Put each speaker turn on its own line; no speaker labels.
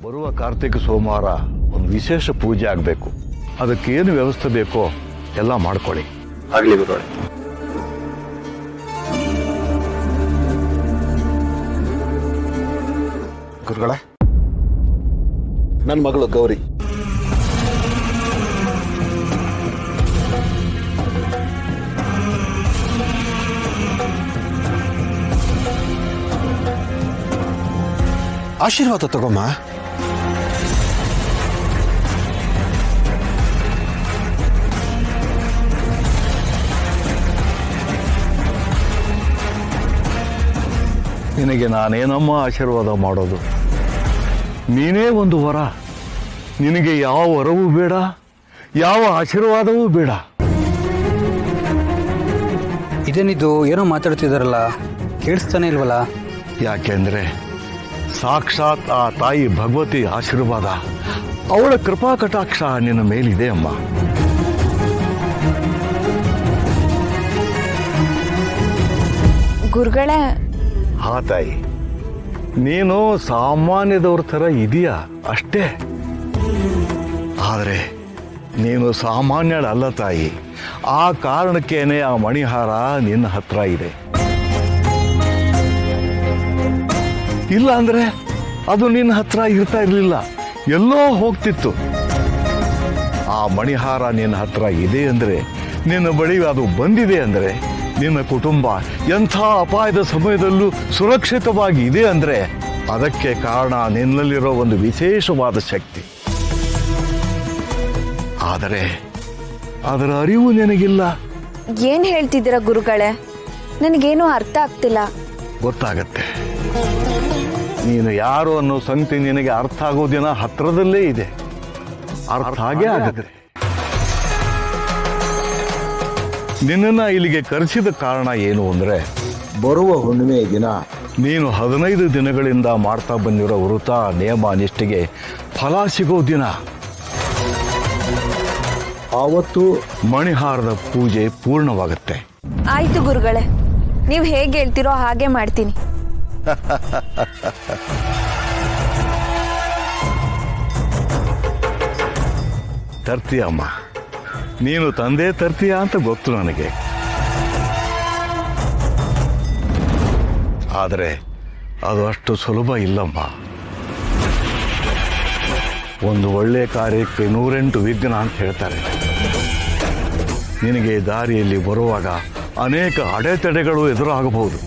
ಬರುವ ಕಾರ್ತಿಕ ಸೋಮವಾರ ಒಂದು ವಿಶೇಷ ಪೂಜೆ ಆಗಬೇಕು. ಅದಕ್ಕೇನು ವ್ಯವಸ್ಥೆ ಬೇಕೋ ಎಲ್ಲ ಮಾಡ್ಕೊಳ್ಳಿ.
ಆಗಲಿ ಗುರುಗಳೇ. ಗುರುಗಳೇ, ನನ್ನ ಮಗಳು ಗೌರಿ ಆಶೀರ್ವಾದ ತಗೊಮ್ಮ.
ನಿನಗೆ ನಾನೇನಮ್ಮ ಆಶೀರ್ವಾದ ಮಾಡೋದು? ನೀನೇ ಒಂದು ವರ. ನಿನಗೆ ಯಾವ ವರವೂ ಬೇಡ, ಯಾವ ಆಶೀರ್ವಾದವೂ ಬೇಡ.
ಇದೇನಿದು ಏನೋ ಮಾತಾಡ್ತಿದಾರಲ್ಲ, ಕೇಳಿಸ್ತಾನೆ ಇಲ್ವಲ್ಲ?
ಯಾಕೆಂದ್ರೆ ಸಾಕ್ಷಾತ್ ಆ ತಾಯಿ ಭಗವತಿ ಆಶೀರ್ವಾದ, ಅವಳ ಕೃಪಾ ಕಟಾಕ್ಷ ನಿನ್ನ ಮೇಲಿದೆ ಅಮ್ಮ.
ಗುರುಗಳೇ,
ಹಾ ತಾಯಿ, ನೀನು ಸಾಮಾನ್ಯದವ್ರ ಥರ ಇದೀಯಾ ಅಷ್ಟೇ. ಆದರೆ ನೀನು ಸಾಮಾನ್ಯಳಲ್ಲ ತಾಯಿ. ಆ ಕಾರಣಕ್ಕೇನೆ ಆ ಮಣಿಹಾರ ನಿನ್ನ ಹತ್ರ ಇದೆ. ಇಲ್ಲ ಅಂದ್ರೆ ಅದು ನಿನ್ನ ಹತ್ರ ಇರ್ತಾ ಇರಲಿಲ್ಲ, ಎಲ್ಲೋ ಹೋಗ್ತಿತ್ತು. ಆ ಮಣಿಹಾರ ನಿನ್ನ ಹತ್ರ ಇದೆ ಅಂದ್ರೆ, ನಿನ್ನ ಬಳಿ ಅದು ಬಂದಿದೆ ಅಂದ್ರೆ, ನಿನ್ನ ಕುಟುಂಬ ಎಂಥ ಅಪಾಯದ ಸಮಯದಲ್ಲೂ ಸುರಕ್ಷಿತವಾಗಿ ಇದೆ ಅಂದ್ರೆ, ಅದಕ್ಕೆ ಕಾರಣ ನಿನ್ನಲ್ಲಿರೋ ಒಂದು ವಿಶೇಷವಾದ ಶಕ್ತಿ. ಆದರೆ ಅದರ ಅರಿವು ನಿನಗಿಲ್ಲ.
ಏನ್ ಹೇಳ್ತಿದ್ದೀರಾ ಗುರುಗಳೇ? ನನಗೇನು ಅರ್ಥ ಆಗ್ತಿಲ್ಲ.
ಗೊತ್ತಾಗತ್ತೆ. ನೀನು ಯಾರು ಅನ್ನೋ ಸಂಗತಿ ನಿನಗೆ ಅರ್ಥ ಆಗೋ ದಿನ ಹತ್ರದಲ್ಲೇ ಇದೆ. ಅರ್ಥ ಆಗೇ ಆಗತ್ತೆ. ನಿನ್ನನ್ನು ಇಲ್ಲಿಗೆ ಕರೆಸಿದ ಕಾರಣ ಏನು ಅಂದ್ರೆ,
ಬರುವ ಹುಣ್ಣಿಮೆ ದಿನ
ನೀನು 15 ದಿನಗಳಿಂದ ಮಾಡ್ತಾ ಬಂದಿರೋ ವೃತ ನೇಮ ನಿಷ್ಠೆಗೆ ಫಲ ಸಿಗೋ ದಿನ. ಆವತ್ತು ಮಣಿಹಾರದ ಪೂಜೆ ಪೂರ್ಣವಾಗುತ್ತೆ.
ಆಯ್ತು ಗುರುಗಳೇ, ನೀವು ಹೇಗೆ ಹೇಳ್ತೀರೋ ಹಾಗೆ ಮಾಡ್ತೀನಿ.
ತರ್ತೀಯಮ್ಮ, ನೀನು ತಂದೆ ತರ್ತೀಯ ಅಂತ ಗೊತ್ತು ನನಗೆ. ಆದರೆ ಅದು ಅಷ್ಟು ಸುಲಭ ಇಲ್ಲಮ್ಮ. ಒಂದು ಒಳ್ಳೆಯ ಕಾರ್ಯಕ್ಕೆ 108 ವಿಘ್ನ ಅಂತ ಹೇಳ್ತಾರೆ. ನಿನಗೆ ದಾರಿಯಲ್ಲಿ ಬರುವಾಗ ಅನೇಕ ಅಡೆತಡೆಗಳು ಎದುರಾಗಬಹುದು.